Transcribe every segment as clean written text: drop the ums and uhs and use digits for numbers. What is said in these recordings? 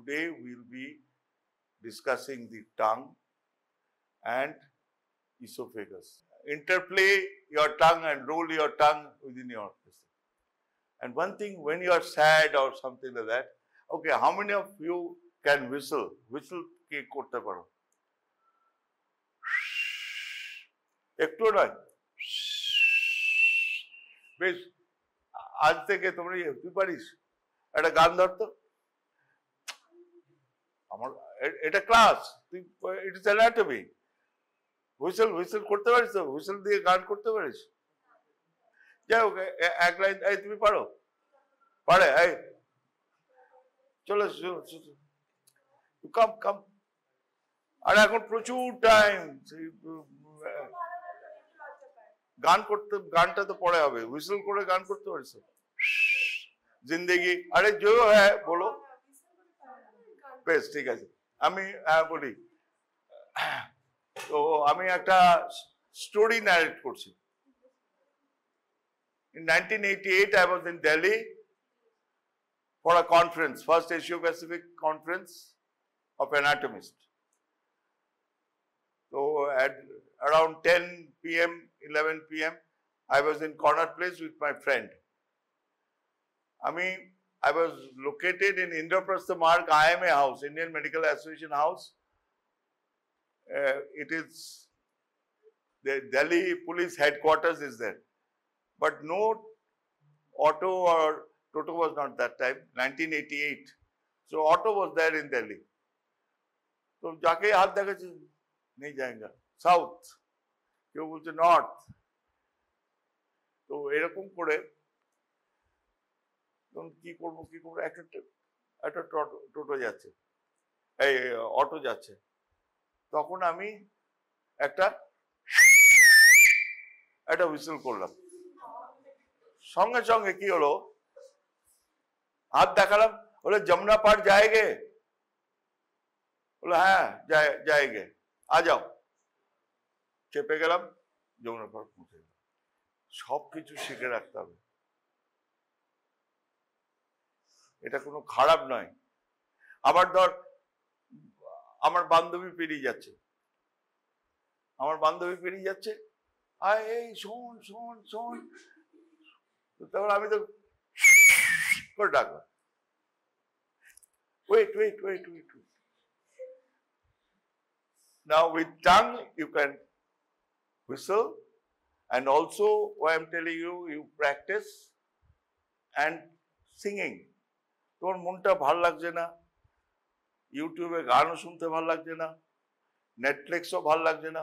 today we'll be discussing the tongue and esophagus. Interplay your tongue and roll your tongue within your face. And one thing, when you are sad or something like that, okay, how many of you can whistle? Whistle ki korte paro? একটু নয়, বেশ আজ থেকে তোমরা তুই পারিস একটা গান ধরতো, আমার এটা ক্লাস, তুই it is anatomy. Whistle whistle করতে পারিস তো? হুইসেল দিয়ে গান করতে পারিস? যাই হোক, এক লাইন, এই তুমি পারো? পারে? এই চলো কাম কাম। আর এখন প্রচুর টাইম, গান করতে, গানটা তো পরে হবে, হুইসেল করে গান করতে পারিস? জিন্দেগি, আরে জো হ্যাঁ বলো, বেশ ঠিক আছে। আমি বলি, তো আমি একটা স্টোরি ন্যারেট করছি। In 1988, I was in Delhi for a conference, first Asia-Pacific conference of anatomists. So at around 10 p.m., 11 p.m., I was in Connaught Place with my friend. I was located in Indraprastha Marg IMA House, Indian Medical Association House. It is the Delhi Police headquarters is there, but no auto or Toto was not that time, 1988. So auto was there in Delhi. So जाके हाथ देखा नहीं जाएगा, south, কেউ বলছে north. তো এরকম করে কি করবো একটা টোটো যাচ্ছে, এই অটো যাচ্ছে, তখন আমি একটা হুইসেল করলাম। সঙ্গে সঙ্গে কি হলো, হাত দেখালাম, বলে যমুনা পার যায়গে? বলে হ্যাঁ যায়গে, আ যাও। চেপে গেলাম, যমুনা পার পৌঁছে গেলাম। সবকিছু শিখে রাখতে হবে, এটা কোনো খারাপ নয়। আবার ধর, আমার বান্ধবী পেরিয়ে যাচ্ছে, এই শোন শোন শোন, তখন আমি তো করে ডাকবো, wait. Now with tongue you can whistle, and also what I'm telling you, you practice and singing. তোমার মনটা ভালো লাগছে না, ইউটিউবে গানও শুনতে ভালো লাগছে না, নেটফ্লিক্সও ভালো লাগছে না,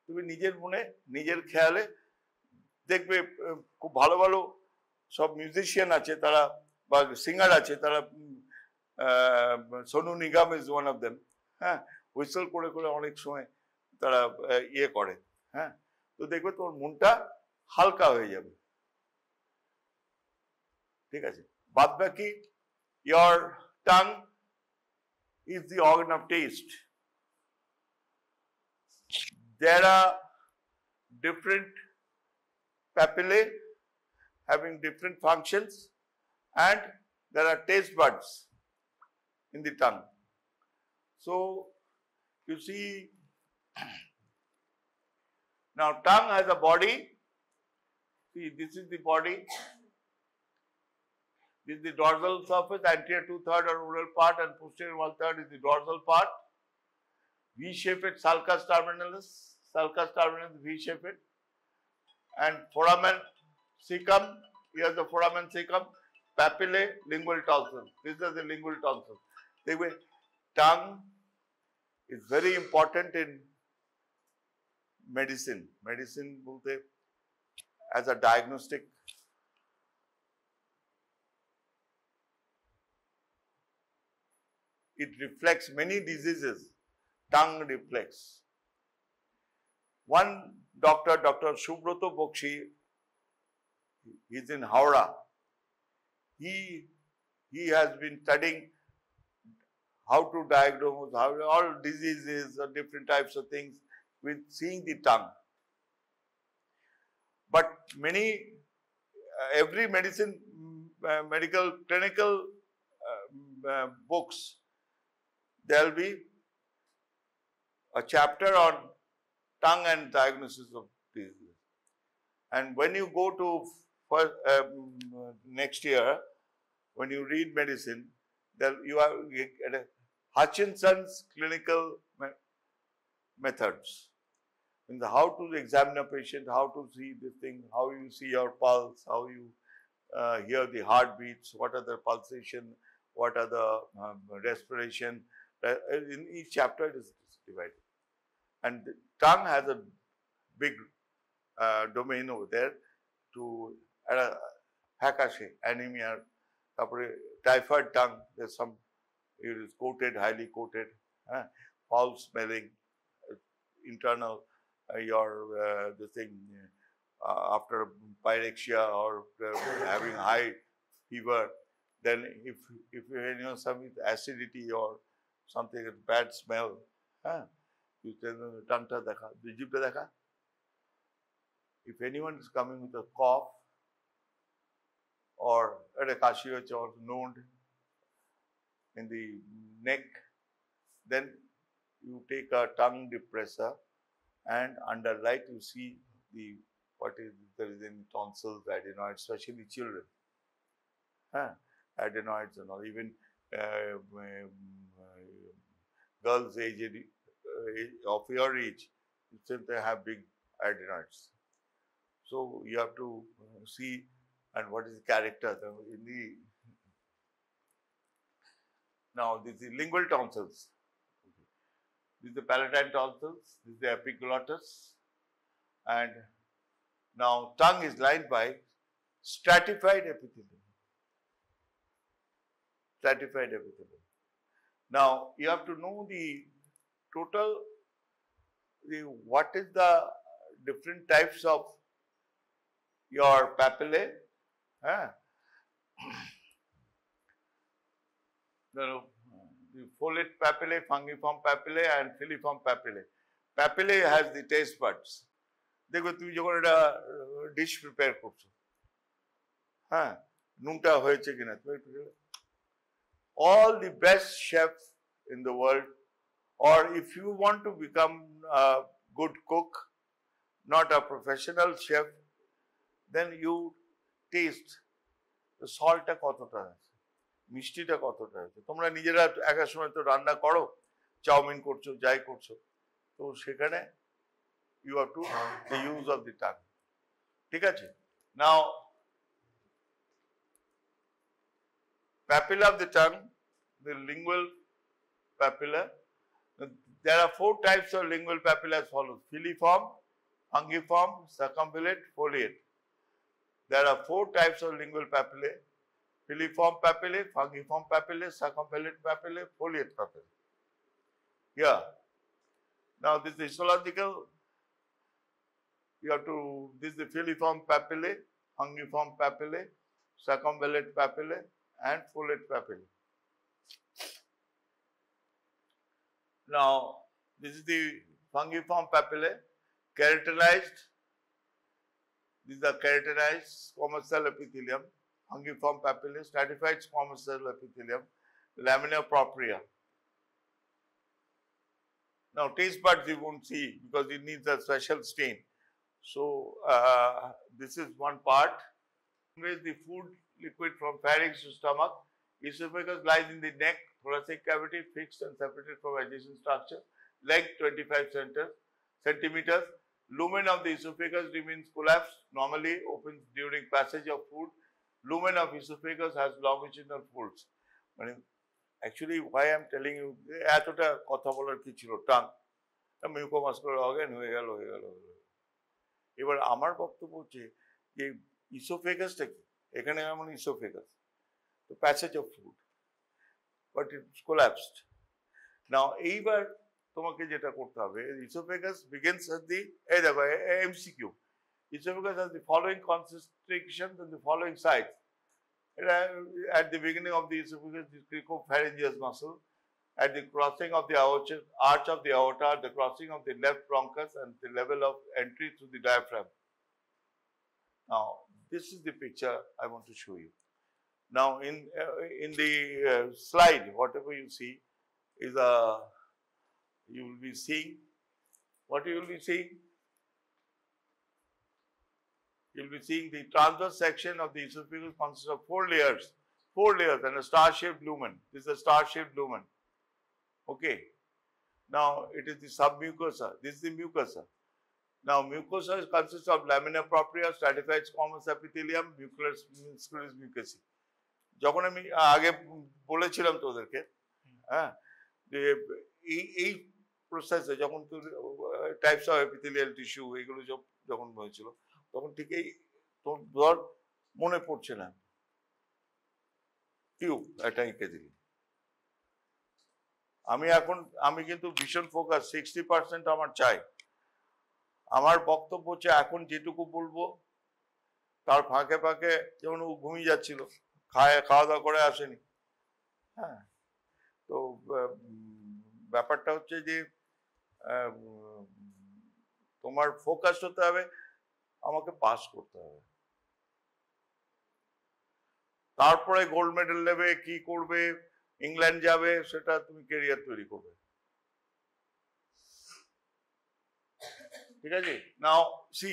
তুমি নিজের মনে নিজের খেয়ালে দেখবে খুব ভালো ভালো সব মিউজিশিয়ান আছে, তারা বা সিঙ্গার আছে, তারা Sonu Nigam is one of them, হ্যাঁ, হুইসেল করে করে অনেক সময় তারা ইয়ে করে, হ্যাঁ, তো দেখবে তোমার মনটা হালকা হয়ে যাবে। ঠিক আছে, বাদ বাকি your tongue is the organ of taste. There are different papillae having different functions, and there are taste buds in the tongue. So you see, now tongue has a body. See, this is the body. This is the dorsal surface, anterior 2/3 or oral part, and posterior 1/3 is the dorsal part. V-shaped sulcus terminalis, V-shaped, and foramen cecum. Here's the foramen cecum, papillae, lingual tonsil. This is the lingual tonsil. The tongue is very important in medicine. Medicine as a diagnostic. It reflects many diseases. Tongue reflects. One doctor, Dr. Subroto Bokshi, he's in Howrah. He has been studying how to diagnose all diseases or different types of things with seeing the tongue. But every medical clinical books there will be a chapter on tongue and diagnosis of disease. And when you go to next year, when you read medicine, then you have Hutchinson's clinical methods. In the how to examine a patient, how to see this thing, how you see your pulse, how you hear the heartbeats, what are the pulsation, what are the respiration. In each chapter it is divided. And the tongue has a big domain over there to Hakashe, anemia, typhoid tongue, there's some, it is coated, highly coated, foul smelling, internal, the thing, after pyrexia or having high fever, then if you some acidity or something, bad smell, you tell them tongue ta dekha, jib ta dekha. If anyone is coming with a cough or a kashi or node in the neck, then you take a tongue depressor and under light you see the what is there is in tonsils, adenoids, especially children, adenoids and all. Even girls of your age, still they have big adenoids. So you have to see and what is the character in the. Now this is lingual tonsils. This is the palatine tonsils. This is the epiglottis, and now tongue is lined by stratified epithelium. Stratified epithelium. Now you have to know the total. What is the different types of your papillae? The folate papillae, fungiform papillae and filiform papillae. Papillae has the taste buds. দেখো তুমি যখন একটা dish prepare করছো, নুনটা হয়েছে কিনা তুমি একটু all the best chefs in the world, or if you want to become a good cook, not a professional chef, then you taste the salt কতটা আছে, মিষ্টিটা কতটা আছে। তোমরা নিজেরা এক সময় তো রান্না করো, চাউমিন করছো, যাই করছো, তো সেখানে you have to the use of the tongue. ঠিক আছে? Now papilla of the tongue, the lingual papilla. There are 4 types of lingual papilla as follows: filiform, fungiform, circumvallate, foliate. There are 4 types of lingual papillae: filiform papillae, fungiform papillae, circumvallate papillae, foliate papillae. Yeah. Now this is histological. You have to, this is the filiform papillae, fungiform papillae, circumvallate papillae and foliate papillae. Now this is the fungiform papillae, keratinized. These are keratinized squamous cell epithelium, fungiform papillae, stratified squamous cell epithelium, lamina propria. Now taste buds you won't see because it needs a special stain. So this is one part. The food liquid from pharynx to stomach. Esophagus lies in the neck, thoracic cavity, fixed and separated from adjacent structure. Length 25 centimeters. Lumen of the esophagus remains collapsed. Normally opens during passage of food. Lumen of esophagus has longitudinal folds. Actually, why I am telling you, এতটা কথা বলার কি ছিল, tongue মিউকোমাস্কুলার organ হয়ে গেল। এবার আমার বক্তব্য হচ্ছে যে ইসোফেগাসটা কি, এখানে এমন ইসোফেগাস, তো passage of food, but it's collapsed. Now এইবার তোমাকে যেটা করতে হবে, ইসোফেগাস বিগিনস এট দি, এই দেখো MCQ, oesophagus has the following constrictions and the following sites. At the beginning of the esophagus, the cricopharyngeus muscle, at the crossing of the arch of the aorta, the crossing of the left bronchus and the level of entry through the diaphragm. Now, this is the picture I want to show you. Now, in the slide, whatever you see, is you will be seeing, what you will be seeing? You will be seeing the transverse section of the esophagus consists of 4 layers and a star-shaped lumen. This is a star-shaped lumen. Okay. Now it is the submucosa. This is the mucosa. Now mucosa consists of lamina propria, stratified squamous epithelium, nucleus mucosae. যখন আমি আগে বলেছিলাম তোদেরকে, হ্যাঁ, যে এই প্রসেসে যখন টাইপস অফ এপিথেলিয়াল টিস্যু এগুলো যখন হয়েছিল, তখন ঠিক এই তোর ধর মনে পড়ছে না, টিউব এটা এঁকে দিলি। আমি কিন্তু ভীষণ ফোকাস, 60% আমার চাই। আমার বক্তব্য হচ্ছে এখন যেটুকু বলবো তার ফাঁকে ফাঁকে, যেমন ও ঘুমিয়ে যাচ্ছিল, খাওয়া দাওয়া করে আসেনি, হ্যাঁ, তো ব্যাপারটা হচ্ছে যে তোমার ফোকাস হতে হবে, আমাকে পাস করতে হবে, তারপরে গোল্ড মেডেল নেবে, কি করবে, ইংল্যান্ড যাবে, সেটা তুমি ক্যারিয়ার তৈরি করবে, ঠিক আছে? Now see,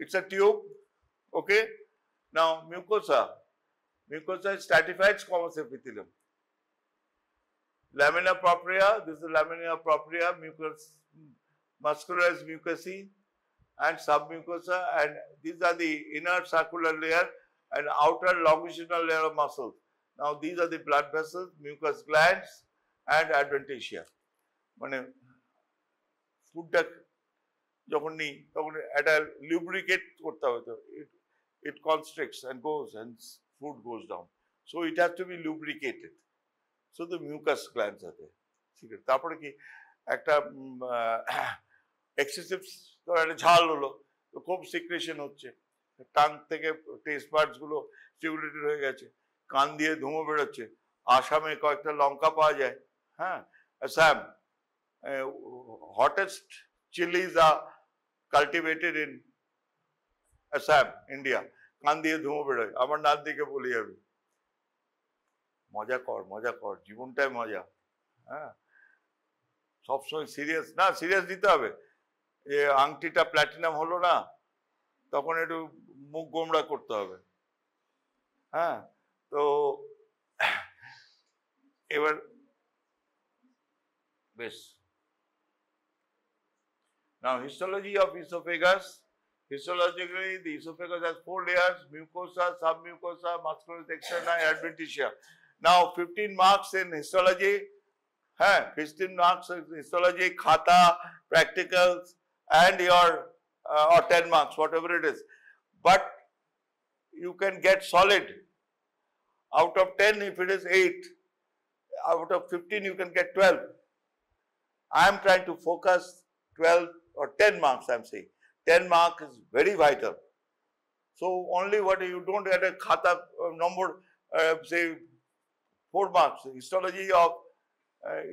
it's a tube, okay? Now mucosa is stratified squamous epithelium. Lamina propria, this is lamina propria, muscularis mucosae and submucosa, and these are the inner circular layer and outer longitudinal layer of muscles. Now these are the blood vessels, mucous glands and adventitia. মানে ফুডটা যখন নিই তখন এটা lubricate করতে হবে, তো it constricts and goes and food goes down, so it has to be lubricated, so the mucous glands are there, ঠিক আছে? তারপরে কি একটা এক্সেসিভ একটা ঝাল হলো, তো খুব সিক্রেশন হচ্ছে, টাং থেকে টেস্ট বার্ডস গুলো স্টিমুলেটেড হয়ে গেছে, কান দিয়ে ধুমো বেরোচ্ছে, আসামে কয়েকটা লঙ্কা পাওয়া যায়, হ্যাঁ, Assam, hottest chilies are cultivated in Assam, India. কান দিয়ে ধুমো বেরোয়, আমার নাক দিকে বলি আমি, মজা কর, জীবনটাই মজা, হ্যাঁ, সবসময় সিরিয়াস না, সিরিয়াস দিতে হবে। যে আংটিটা প্ল্যাটিনাম হলো না, তখন একটু মুখ গোমড়া করতে হবে, হ্যাঁ। তো এবার বেশ, now histology of esophagus. Histologically, the esophagus has 4 layers: mucosa, submucosa, muscularis externa, and adventitia. Now 15 marks in histology, 15 marks in histology, khata, practicals, and your or 10 marks, whatever it is. But you can get solid. Out of 10, if it is 8, out of 15, you can get 12. I am trying to focus 12 or 10 marks, I am saying. 10 mark is very vital. So only what you don't get a khata number, say 4 marks, histology of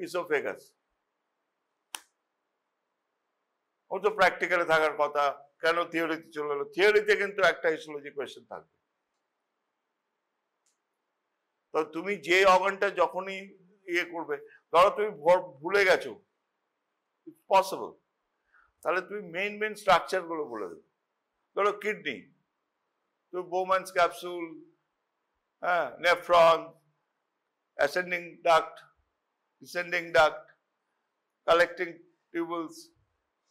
esophagus. Also practical থাকার কথা, কেন থিওরিতে চলে এলো? থিওরিতে কিন্তু একটা histology question থাকবে। তো তুমি যে অর্গানটা যখনই ইয়ে করবে, ধরো তুমি ভুলে গেছো, ইটস পসিবল, তাহলে তুমি মেইন স্ট্রাকচার গুলো বলে দেবে। ধরো কিডনি, তো বোম্যানস ক্যাপসুল, হ্যাঁ, nephron, ascending duct, descending duct, collecting tubules,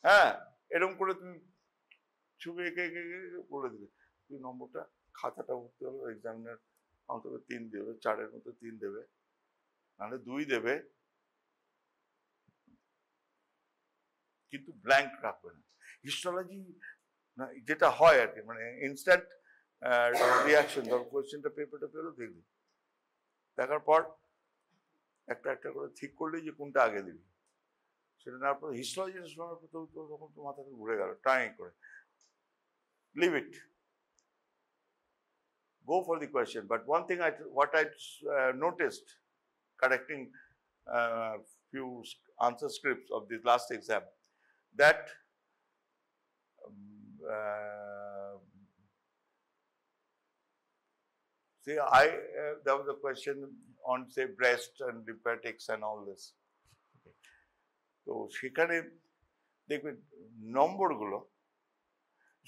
হ্যাঁ, এরকম করে তুমি ছবি এঁকে বলে দিবে। তুই নম্বরটা, খাতাটা ভর্তি হলো, এক্সামিনার অন্তত 3 দেবে, 4-এর মধ্যে 3 দেবে, নাহলে 2 দেবে, কিন্তু ব্ল্যাঙ্ক রাখবে না। হিস্টোলজি যেটা হয় আর কি, মানে ইনস্ট্যান্ট রিয়াকশন, ধর কোয়েশ্চেনটা পেপারটা পেলো, দেখবি, দেখার পর একটা করে ঠিক করলি যে কোনটা আগে দিবি, সেটা নেওয়ার পর হিস্টোলজি শোনার পর তখন তো মাথা ঘুরে গেল, ট্রাই করে leave it, go for the question. But one thing what I noticed, correcting few answer scripts of this last exam, that see, there was a question on, say, breast and lymphatics and all this. তো সেখানে দেখবেন নম্বরগুলো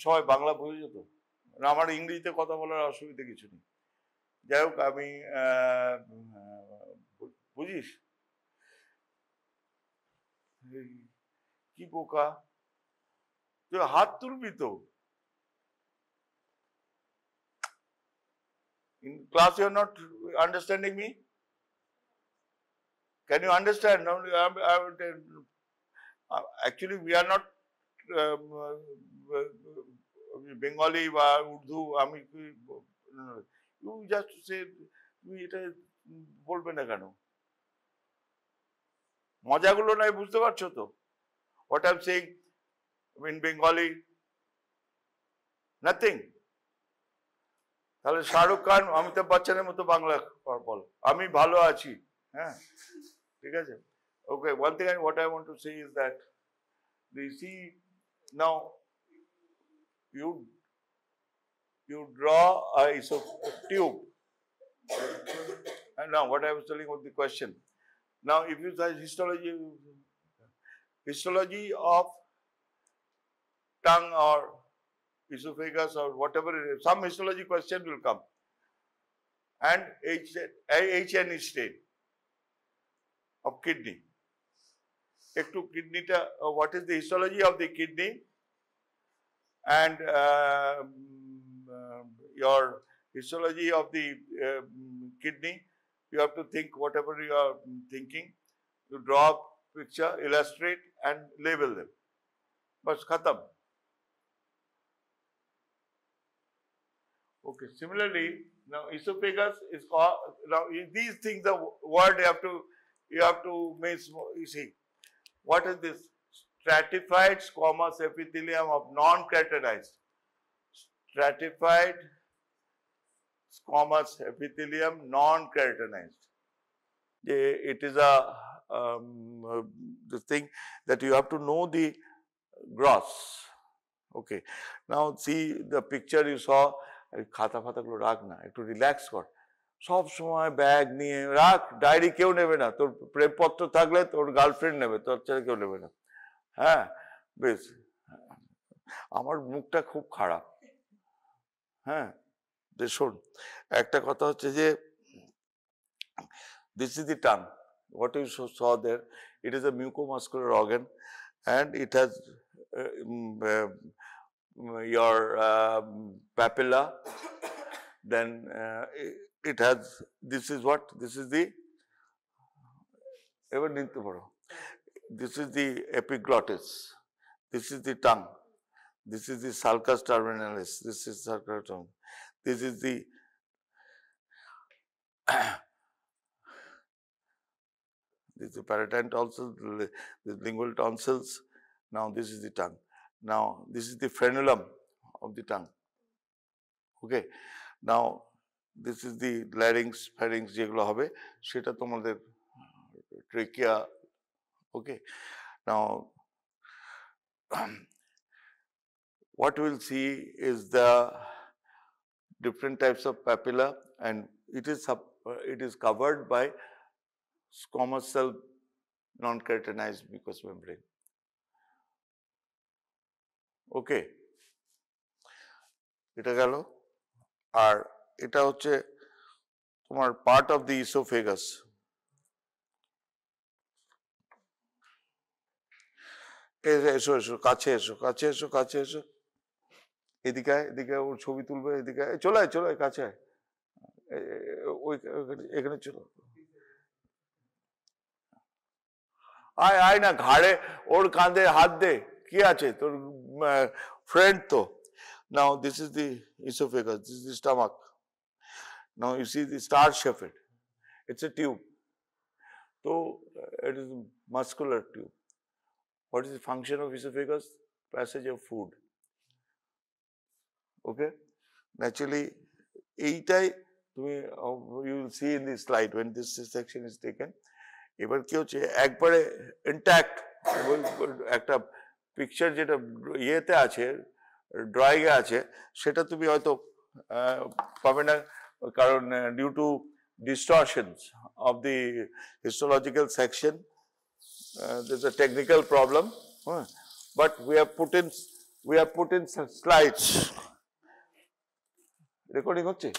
সবাই বাংলা বুঝে যেত, আমার ইংরেজিতে কথা বলার অসুবিধা কিছু নেই। যাই হোক, আমি বুঝিস কি বোকা, তুই হাত তুলবি তো। In class you are not understanding me? Can you understand? No, actually we are not Bengali বা উর্দু, আমি you just say তুমি এটা বলবে না কেন? মজাগুলো নাই বুঝতে পারছো তো? What I'm saying in Bengali, nothing. তাহলে শাহরুখ খান অমিতাভ বচ্চনের মতো বাংলা বল, আমি ভালো আছি, হ্যাঁ ঠিক আছে। Okay, one thing what I want to say is that you see now you draw a tube, and now what I was telling about the question. Now if you say histology of tongue or esophagus or whatever it is, some histology question will come, and HN stain of kidney. Ektu kidney ta, what is the histology of the kidney and your histology of the kidney, you have to think whatever you are thinking, you draw a picture, illustrate and label them. Bas khatam. Okay, similarly, now esophagus is called, now these things, the word you have to make, you see, what is this? Stratified squamous epithelium of non-keratinized. Stratified squamous epithelium non-keratinized. It is the thing that you have to know the gross. Okay, now see the picture you saw. খাতা ফাতাগুলো রাখ না, একটু relax কর, সব সময় bag নিয়ে রাখ, diary কেউ নেবে না, তোর প্রেমপত্র থাকলে তোর গার্লফ্রেন্ড নেবে, তোর ছেলে কেউ নেবে না। হ্যাঁ বেশ, আমার মুখটা খুব খারাপ। হ্যাঁ শোন, একটা কথা হচ্ছে যে this is the tongue, what you saw there, it is a mucomuscular organ and it has your papilla, then it has, this is what, this is the, this is the epiglottis, this is the tongue, this is the sulcus terminalis, this is sulcus terminalis, this is the this is the palatine tonsils, the lingual tonsils. Now this is the tongue. Now this is the frenulum of the tongue. Okay. Now this is the larynx, pharynx যেগুলো হবে সেটা তোমাদের trachea. Okay. Now what we will see is the different types of papilla, and it is covered by squamous cell non-keratinized mucous membrane. Okay, এটা গেল। আর এটা হচ্ছে তোমার part of the oesophagus. এসো এসো, কাছে এসো, কাছে এসো, কাছে এসো, এদিকে এদিকে ওর ছবি তুলবে, এদিকে চলে আয়, চলে আয়, কাছে ওই এখানে চলো, আয় আয় না, ঘাড়ে ওর কাঁধে হাত দে, কি আছে তোর ফ্রেন্ড তো। Now this is the esophagus, this is the stomach. Now you see the star shaped, it's a tube. So it is a muscular tube. What is the function of esophagus? Passage of food. Okay, naturally এইটাই তুমি, you will see in the slide when this section is taken. এবার কি হচ্ছে, একবারে intact একটা picture যেটা ইয়েতে আছে, ড্রয়িং এ আছে, সেটা তুমি হয়তো পাবে না, কারণ due to distortions of the histological section, there's a technical problem, but we have put in some slides. Recording hoche?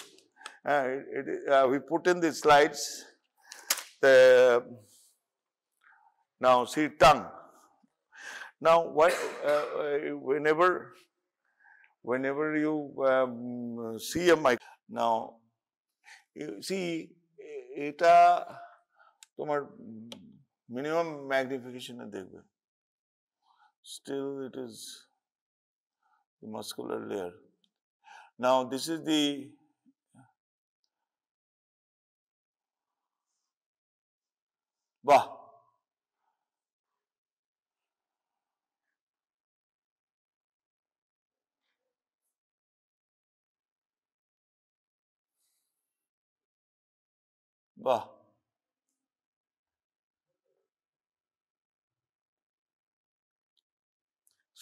We put in the slides. Now see tongue. Now what? Whenever you see a mic, now you see এটা তোমার minimum magnification এ দেখবে. Still it is the muscular layer. Now this is the বাহ বাহ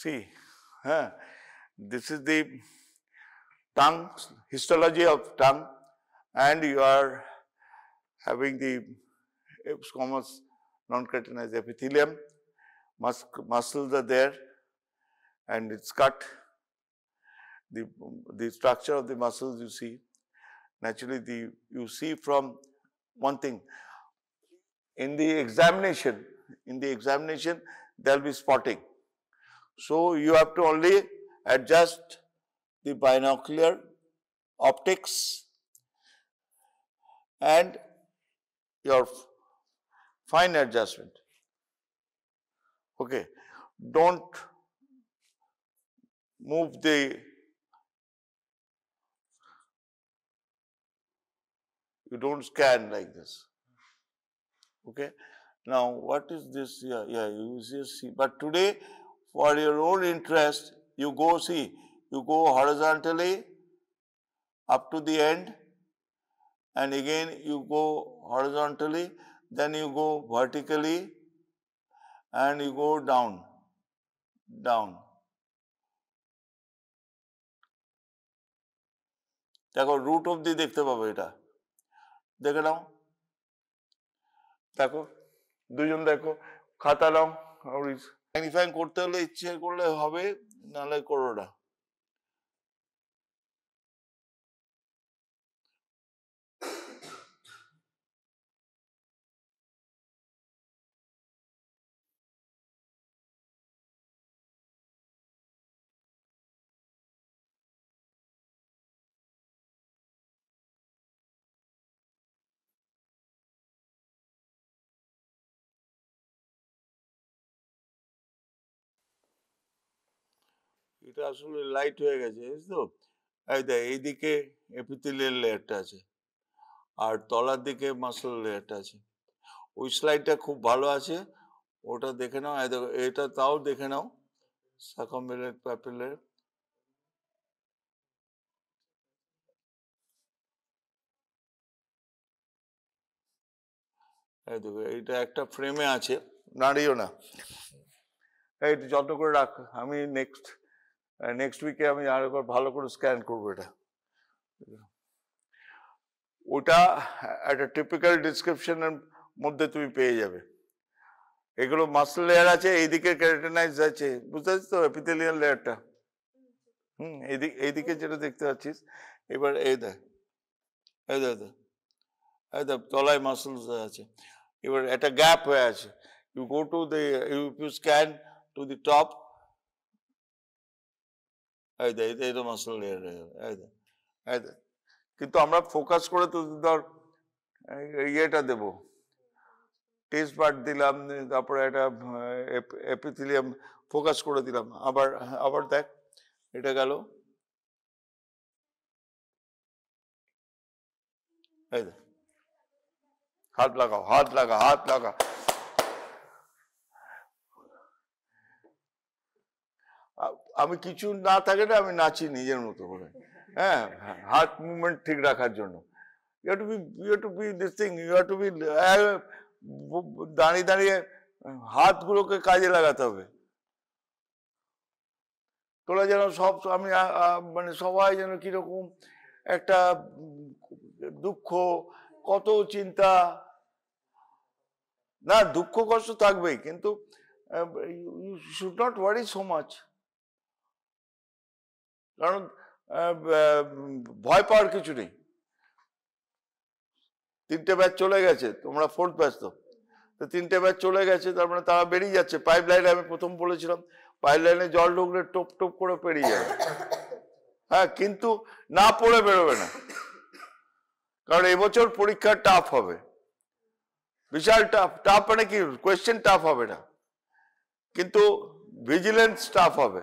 see, this is the tongue, histology of tongue, and you are having the squamous non-keratinized epithelium. Muscles are there, and it's cut. The structure of the muscles you see. Naturally, you see from one thing. In the examination, there will be spotting. So you have to only adjust the binocular optics and your fine adjustment. Okay, don't move you don't scan like this. Okay, now what is this? Yeah, you just see. But today, for your own interest, you go horizontally up to the end, and again you go horizontally, then you go vertically, and you go down. দেখো root অবধি দেখতে পাবো এটা দেখে নাও দেখো দুজন দেখো খাতা নাও ম্যাগনিফাইং করতে হলে ইচ্ছে করলে হবে নাহলে করো না এটা আসলে লাইট হয়ে গেছে বুঝছ তো এইদিকে এপিথেলিয়াল লেয়ারটা আছে আর তলার দিকে মাসল লেয়ারটা আছে ওই স্লাইডটা খুব ভালো আছে ওটা দেখে নাও এটা তাও দেখে নাও সার্কামভ্যালেন্ট প্যাপিলার এইটা একটা ফ্রেমে আছে নাড়িও না এইটা যত্ন করে রাখ আমি নেক্সট উইকে আমি আর একবার ভালো করে স্ক্যান করবো এটা ওটা একটা টিপিক্যাল ডিসক্রিপশনের মধ্যে তুমি পেয়ে যাবে এগুলো মাসল লেয়ার আছে এইদিকে কেরাটিনাইজ আছে বুঝতে পারছিস তো এপিথেলিয়াল লেয়ারটা এইদিকে যেটা দেখতে পাচ্ছিস এবার এই দেখ তলায় মাসলস আছে এবার একটা গ্যাপ হয়ে আছে you go to the you scan to the top এই তো মাসল লেয়ার কিন্তু আমরা ফোকাস করে তো ধর ইয়েটা দেবো টেস্ট বার দিলাম তারপরে একটা এপিথেলিয়াম ফোকাস করে দিলাম আবার দেখ এটা গেল এই দেখ হাত লাগা আমি কিছু না থাকে না আমি নাচি নিজের মতো করে হাত মুভমেন্ট ঠিক রাখার জন্য you have to be this thing you have to be দাঁড়িয়ে হাতগুলোকে কাজে লাগাতে হবে তোরা যেন সব আমি মানে সবাই যেন কিরকম একটা দুঃখ কত চিন্তা না দুঃখ কষ্ট থাকবেই, কিন্তু you should not worry so much. কারণ ভয় পাওয়ার কিছু নেই। 3টে ব্যাচ চলে গেছে, তোমরা 4th ব্যাচ, তো 3টে ব্যাচ চলে গেছে, তার মানে তারা বেরিয়ে যাচ্ছে। পাইপ লাইনে আমি প্রথম বলেছিলাম, পাইপ লাইনে জল ঢুকলে টোপ টোপ করে পেরিয়ে যাবে। হ্যাঁ, কিন্তু না পড়ে বেরোবে না, কারণ এবছর পরীক্ষা টাফ হবে, বিশাল টাফ। টাফ মানে কি, কোয়েশ্চেন টাফ হবে না, কিন্তু ভিজিলেন্স টাফ হবে।